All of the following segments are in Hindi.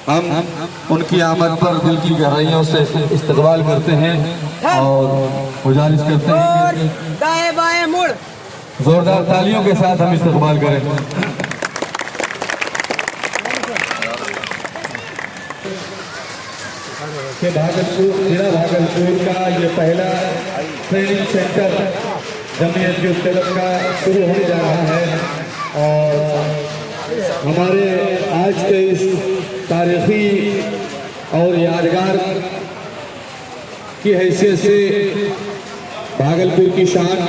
हम उनकी आमद पर दिल की गहराइयों से इस्तकबाल करते हैं और गुजारिश करते हैं कि दाएं बाएं मुड़ जोरदार तालियों के साथ हम इस्तकबाल करें। कि जिला भागलपुर का ये पहला training centre Jamiat youth club का शुरू होने जा रहा है और हमारे आज के इस तारीखी और यादगार की हैसियत से भागलपुर की शान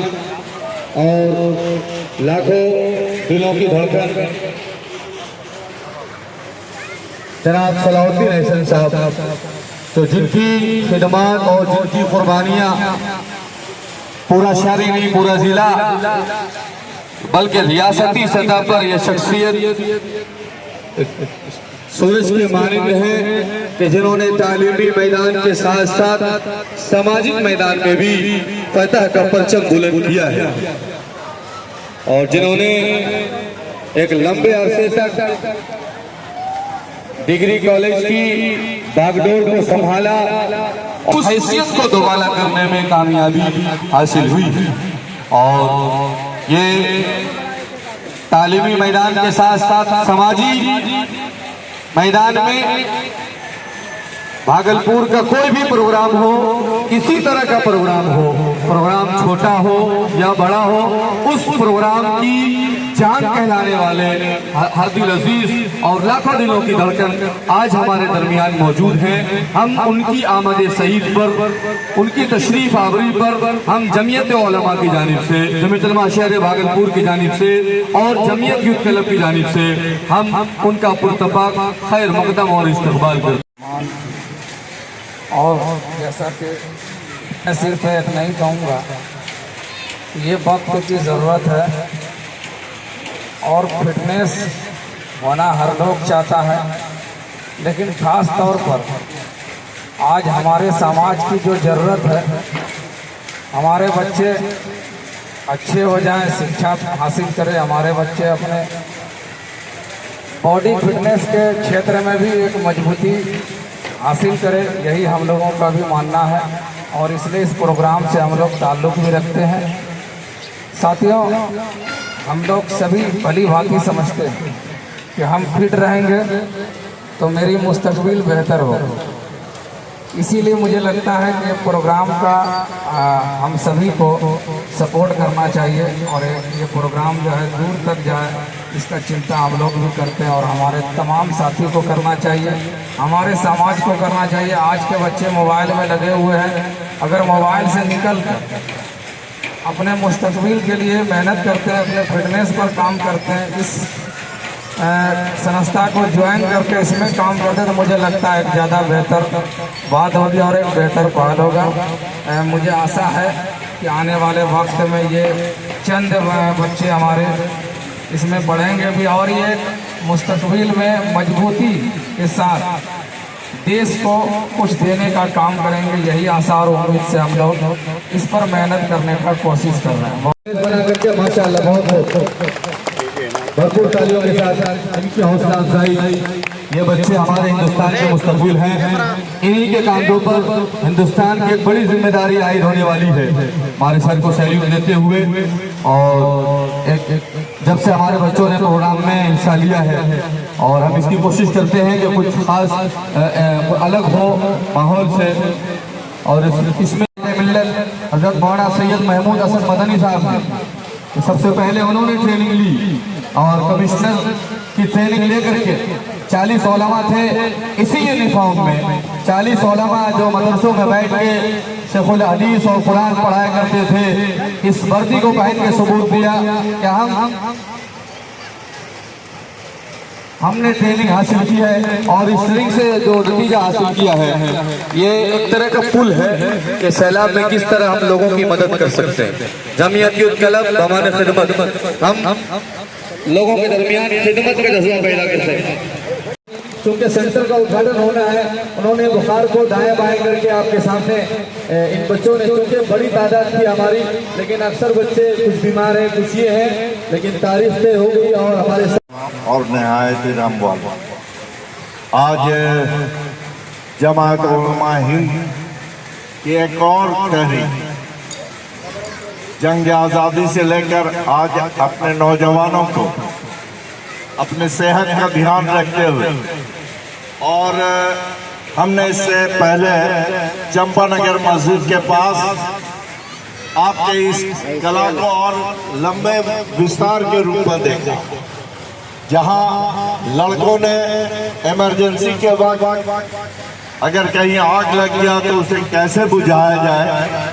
और लाखों दिलों की धड़कन जनाब सलाउद्दीन हसन साहब, तो जिनकी खिदमत और जिनकी कुर्बानियाँ पूरा शहर ही नहीं पूरा जिला बल्कि रियासती सतह पर यह शख्सियत सूरज के मानिंद है कि जिन्होंने तालीमी मैदान के साथ साथ सामाजिक मैदान में भी फतह का परचम बुलंद किया है और जिन्होंने एक लंबे अरसे तक डिग्री कॉलेज की बागडोर को संभाला, उस हैसियत को दोबारा करने में कामयाबी हासिल हुई और ये तालीमी मैदान के साथ साथ समाजी मैदान में भागलपुर का कोई भी प्रोग्राम हो, किसी तरह का प्रोग्राम हो, प्रोग्राम छोटा हो या बड़ा हो, उस प्रोग्राम की जान कहलाने वाले हर दिल अजीज और लाखों दिलों की धड़कन आज हमारे दरमियान मौजूद हैं। हम उनकी आमद सईद पर, उनकी तशरीफ आवरी पर हम जमीयत उलमा की जानिब से, जमीयत उलमा शहर भागलपुर की जानिब से और जमीयत यूथ क्लब की जानिब से हम उनका पुरतफाक खैर मकदम और इस्तकबाल करते हैं। और जैसा कि मैं सिर्फ इतना ही कहूँगा, ये वक्त की ज़रूरत है और फिटनेस होना हर लोग चाहता है, लेकिन ख़ास तौर पर आज हमारे समाज की जो ज़रूरत है, हमारे बच्चे अच्छे हो जाएं, शिक्षा हासिल करें, हमारे बच्चे अपने बॉडी फिटनेस के क्षेत्र में भी एक मजबूती हासिल करें, यही हम लोगों का भी मानना है और इसलिए इस प्रोग्राम से हम लोग ताल्लुक़ भी रखते हैं। साथियों, हम लोग सभी भली भांति समझते हैं कि हम फिट रहेंगे तो मेरी मुस्तकबिल बेहतर हो। इसीलिए मुझे लगता है कि प्रोग्राम का हम सभी को सपोर्ट करना चाहिए और ये प्रोग्राम जो है दूर तक जाए, इसका चिंता हम लोग भी करते हैं और हमारे तमाम साथियों को करना चाहिए, हमारे समाज को करना चाहिए। आज के बच्चे मोबाइल में लगे हुए हैं, अगर मोबाइल से निकल कर अपने मुस्तकबिल के लिए मेहनत करते हैं, अपने फिटनेस पर काम करते हैं, इस संस्था को ज्वाइन करके इसमें काम करते हैं, तो मुझे लगता है एक ज़्यादा बेहतर बात होगी और एक बेहतर पहल होगा। मुझे आशा है कि आने वाले वक्त में ये चंद बच्चे हमारे इसमें बढ़ेंगे भी और ये मुस्तकबिल में मजबूती के साथ देश को कुछ देने का काम करेंगे, यही आशा और उम्मीद से हम लोग इस पर मेहनत करने का कोशिश कर रहे हैं। बना करके माशाअल्लाह बहुत भरपूर तालियों के साथ इनकी हौसला अफजाई, ये बच्चे हमारे हिंदुस्तान के मुस्तकबिल हैं, इन्हीं के कांधों पर हिंदुस्तान की एक बड़ी जिम्मेदारी आयद होने वाली है। हमारे सर को सैल्यूट देते हुए और जब से हमारे बच्चों ने प्रोग्राम में हिस्सा लिया है और हम इसकी कोशिश करते हैं कि कुछ खास अलग हो माहौल से, और इसमें हजरत मौलाना सैयद महमूद हसन मदनी साहब ने सबसे पहले उन्होंने ट्रेनिंग ली और कमिश्नर की ट्रेनिंग लेकर के 40 उलमा थे इसी यूनिफॉर्म में, 40 उलमा जो मदरसों में बैठ के शेखुल हदीस और कुरान पढ़ाया करते थे, इस वर्दी को पहन के सबूत दिया कि हमने ट्रेनिंग हासिल की है और इस ट्रेनिंग से जो नतीजा हासिल किया है ये एक तरह का पुल है कि सैलाब में किस तरह हम लोगों की मदद कर सकते हैं। जमीयत यूथ क्लब बमाने खिदमत, हम लोगों के दरमियान खिदमत का जज्बा पैदा कर सकते हैं। चूँकि सेंटर का उद्घाटन होना है, उन्होंने बुखार को दाएं बाएं करके आपके सामने इन बच्चों ने, चूँकि बड़ी तादाद थी हमारी, लेकिन अक्सर बच्चे कुछ बीमार हैं, कुछ ये हैं, लेकिन तारीफ तय हो गई और हमारे और नहायत रामबाल आज जमात उलमा हिंद की एक और तहरीक जंग आज़ादी से लेकर आज अपने नौजवानों को अपने सेहत का ध्यान रखते हुए, और हमने इससे पहले चंपानगर मस्जिद के पास आपके इस कला को और लंबे विस्तार के रूप में देखा, जहां लड़कों ने इमरजेंसी के वक्त अगर कहीं आग लग गया तो उसे कैसे बुझाया जाए,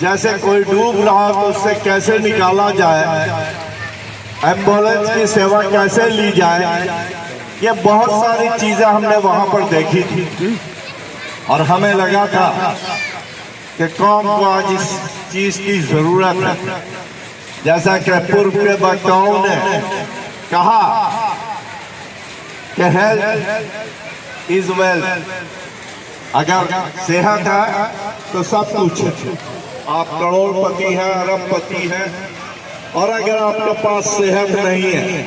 जैसे कोई डूब रहा तो उससे कैसे निकाला जाए, एम्बुलेंस की सेवा कैसे ली जाए, ये बहुत सारी चीजें हमने वहां पर देखी थी। और हमें लगा था कि कौम को आज इस चीज की जरूरत है। जैसा कि पूर्व के वक्ताओं ने कहा कि हेल्थ इज वेल्थ, अगर सेहत है तो सब कुछ है। आप करोड़पति हैं, अरबपति हैं, और अगर आपके पास सेहत नहीं है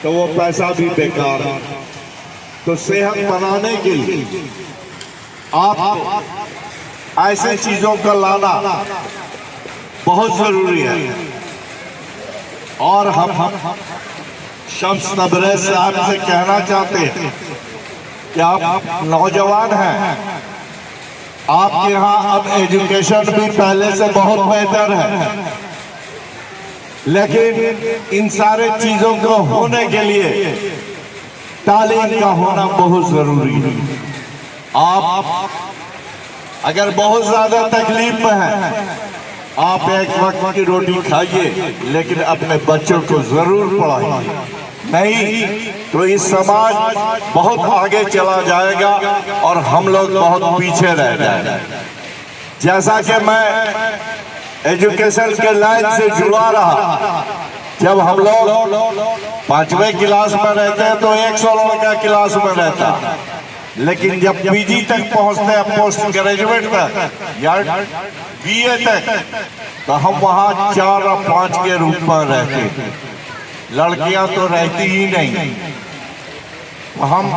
तो वो पैसा भी बेकार है। तो सेहत बनाने के लिए आप ऐसे चीजों का लाना बहुत जरूरी है। और हम शम्स तबरेज साहब से कहना चाहते हैं कि आप नौजवान हैं, आपके यहाँ अब एजुकेशन भी पहले से बहुत बेहतर है, लेकिन इन सारे चीजों को होने के लिए तालीम का होना बहुत जरूरी है। आप अगर बहुत ज्यादा तकलीफ में हैं, आप एक वक्त की रोटी खाइए, लेकिन अपने बच्चों को जरूर पढ़ाइए, नहीं तो इस समाज बहुत आगे चला जाएगा और हम लोग बहुत पीछे रह जाएंगे। जैसा कि मैं एजुकेशन के लाइन से जुड़ा रहा, जब हम लोग 5वें क्लास में रहते हैं तो 100 लड़का क्लास में रहता, लेकिन जब पीजी तक पहुंचते हैं, पोस्ट ग्रेजुएट तक या बीए तक, तो हम वहां 4 और 5 के रूप में रहते। लड़कियां तो रहती ही नहीं। हम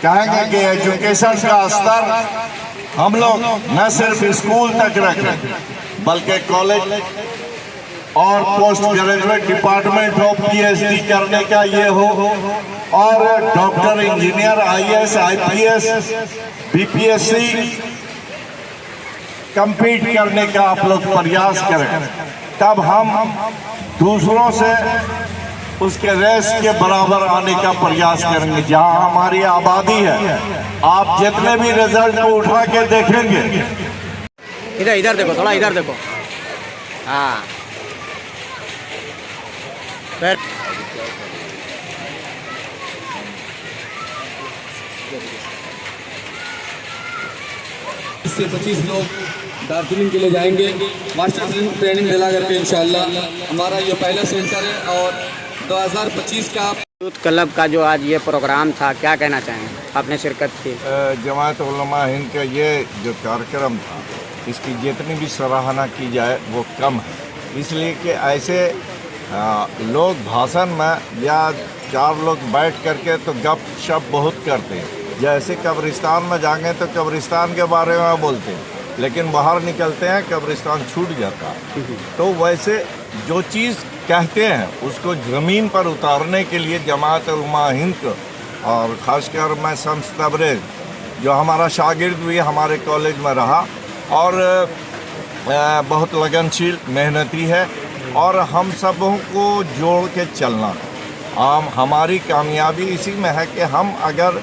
कहेंगे कि एजुकेशन का स्तर हम लोग न सिर्फ स्कूल तक रखें, बल्कि कॉलेज और पोस्ट ग्रेजुएट डिपार्टमेंट हो, पीएचडी करने का ये हो, और doctor, engineer, IAS, IPS, BPSC compete करने का आप लोग प्रयास करें। तब हम दूसरों से उसके रेस के बराबर आने का प्रयास करेंगे। जहां हमारी आबादी है, आप जितने भी रिजल्ट को उठा के देखेंगे, इधर देखो, थोड़ा इधर देखो। हाँ, फिर इससे 25 लोग दार्जिलिंग के लिए जाएंगे मास्टर ट्रेनिंग दिला करके। इंशाल्लाह हमारा ये पहला सेंटर है। और 2025 का यूथ क्लब का जो आज ये प्रोग्राम था, क्या कहना चाहेंगे? आपने शिरकत की। जमात उलमा हिंद का ये जो कार्यक्रम था, इसकी जितनी भी सराहना की जाए वो कम है। इसलिए कि ऐसे लोग भाषण में या 4 लोग बैठ करके तो गप शप बहुत करते हैं। जैसे कब्रिस्तान में जाएंगे तो कब्रिस्तान के बारे में बोलते हैं, लेकिन बाहर निकलते हैं कब्रिस्तान छूट जाता है। तो वैसे जो चीज़ कहते हैं उसको ज़मीन पर उतारने के लिए जमात उलमा हिंद को, और ख़ासकर मैं शम्स तबरेज जो हमारा शागिर्द भी हमारे कॉलेज में रहा और बहुत लगनशील मेहनती है, और हम सबों को जोड़ के चलना। हमारी कामयाबी इसी में है कि हम अगर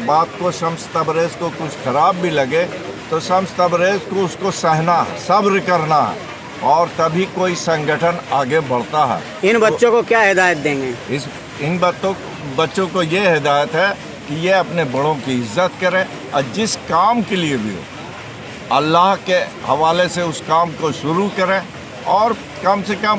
बात को शम्स तबरेज को कुछ ख़राब भी लगे तो शम्स तबरेज को उसको सहना है, सब्र करना है, और तभी कोई संगठन आगे बढ़ता है। इन बच्चों को क्या हिदायत देंगे? इन बच्चों को ये हिदायत है कि ये अपने बड़ों की इज्जत करें, और जिस काम के लिए भी हो अल्लाह के हवाले से उस काम को शुरू करें, और कम से कम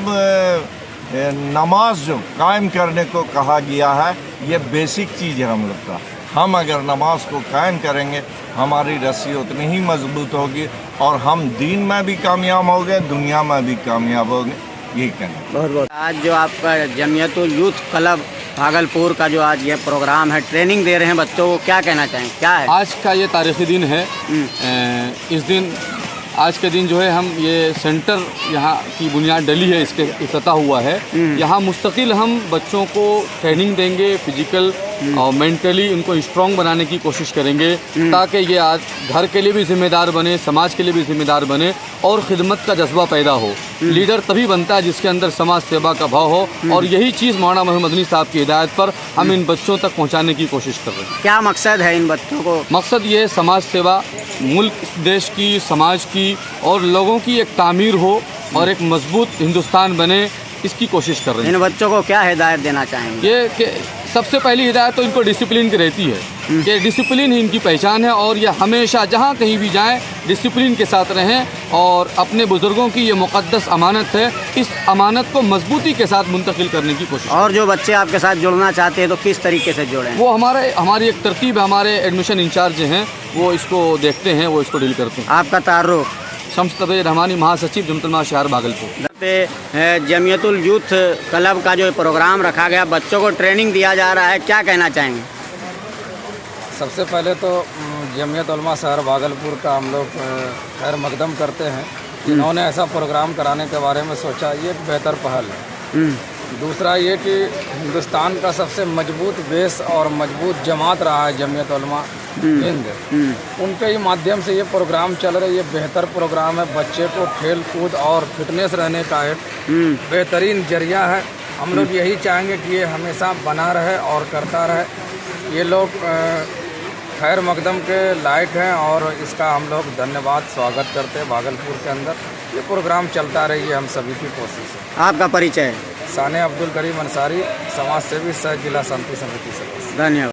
नमाज जो कायम करने को कहा गया है, ये बेसिक चीज़ है हम लोग का। हम अगर नमाज को कायम करेंगे, हमारी रस्सी उतनी ही मजबूत होगी, और हम दीन में भी कामयाब होंगे, दुनिया में भी कामयाब होंगे। यही कहना। बहुत बहुत। आज जो आपका जमियतुल यूथ क्लब भागलपुर का जो आज ये प्रोग्राम है, ट्रेनिंग दे रहे हैं बच्चों को, क्या कहना चाहेंगे, क्या है? आज का ये तारीख़ी दिन है। इस दिन आज के दिन जो है हम ये सेंटर यहाँ की बुनियाद डली है, इसके इफ्तिताह हुआ है। यहाँ मुस्तकिल हम बच्चों को ट्रेनिंग देंगे, फिजिकल और मेंटली उनको स्ट्रॉन्ग बनाने की कोशिश करेंगे, ताकि ये आज घर के लिए भी जिम्मेदार बने, समाज के लिए भी जिम्मेदार बने और खिदमत का जज्बा पैदा हो। लीडर तभी बनता है जिसके अंदर समाज सेवा का भाव हो, और यही चीज़ मौलाना मोहम्मद मदनी साहब की हिदायत पर हम इन बच्चों तक पहुँचाने की कोशिश कर रहे हैं। क्या मकसद है इन बच्चों को? मकसद ये समाज सेवा, मुल्क देश की, समाज की और लोगों की एक तामीर हो और एक मजबूत हिंदुस्तान बने, इसकी कोशिश कर रहे हैं। इन बच्चों को क्या हिदायत देना चाहेंगे? ये कि सबसे पहली हिदायत तो इनको डिसिप्लिन की रहती है कि डिसिप्लिन ही इनकी पहचान है, और ये हमेशा जहाँ कहीं भी जाएं डिसिप्लिन के साथ रहें, और अपने बुज़ुर्गों की ये मुक़द्दस अमानत है, इस अमानत को मजबूती के साथ मुंतकिल करने की कोशिश। और जो बच्चे आपके साथ जुड़ना चाहते हैं तो किस तरीके से जुड़ें? वो हमारी एक तरतीब है, हमारे एडमिशन इंचार्ज हैं, वो इसको देखते हैं, वो इसको डील करते हैं। आपका तारुफ? शम्स तबरेज़ रहमानी, महासचिव जमतुल उलमा शहर भागलपुर। जमियतुल यूथ क्लब का जो प्रोग्राम रखा गया, बच्चों को ट्रेनिंग दिया जा रहा है, क्या कहना चाहेंगे? सबसे पहले तो जमियत उलमा शहर भागलपुर का हम लोग खैर मकदम करते हैं, जिन्होंने ऐसा प्रोग्राम कराने के बारे में सोचा, ये एक बेहतर पहल है। दूसरा ये कि हिंदुस्तान का सबसे मजबूत बेस और मजबूत जमात रहा है जमियत उलमा हिंद, उनके ही माध्यम से ये प्रोग्राम चल रहा है। ये बेहतर प्रोग्राम है, बच्चे को खेल कूद और फिटनेस रहने का एक बेहतरीन जरिया है। हम लोग यही चाहेंगे कि ये हमेशा बना रहे और करता रहे। ये लोग खैर मकदम के लायक हैं और इसका हम लोग धन्यवाद स्वागत करते हैं। भागलपुर के अंदर ये प्रोग्राम चलता रही है, हम सभी की कोशिश है। आपका परिचय? साने अब्दुल करीम अंसारी, समाज सेवी, सह जिला शांति समिति सदस्य। धन्यवाद।